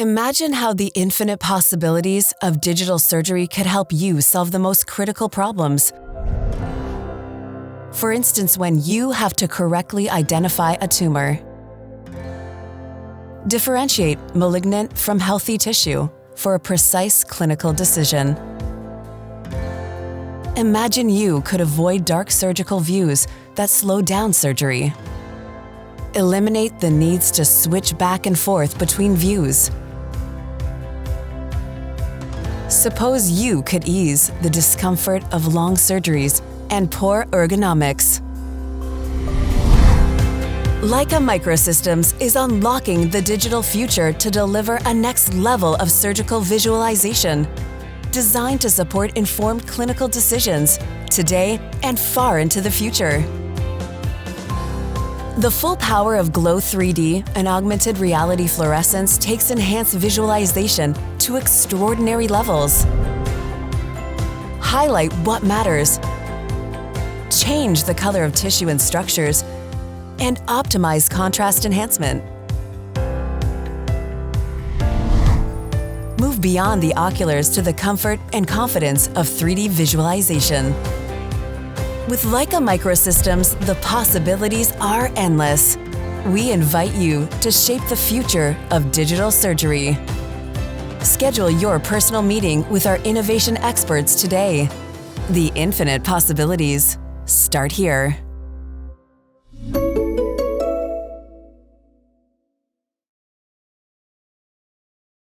Imagine how the infinite possibilities of digital surgery could help you solve the most critical problems. For instance, when you have to correctly identify a tumor, differentiate malignant from healthy tissue for a precise clinical decision. Imagine you could avoid dark surgical views that slow down surgery. Eliminate the needs to switch back and forth between views. Suppose you could ease the discomfort of long surgeries and poor ergonomics. Leica Microsystems is unlocking the digital future to deliver a next level of surgical visualization, designed to support informed clinical decisions today and far into the future. The full power of Glow 3D and augmented reality fluorescence takes enhanced visualization to extraordinary levels. Highlight what matters, change the color of tissue and structures, and optimize contrast enhancement. Move beyond the oculars to the comfort and confidence of 3D visualization. With Leica Microsystems, the possibilities are endless. We invite you to shape the future of digital surgery. Schedule your personal meeting with our innovation experts today. The infinite possibilities start here.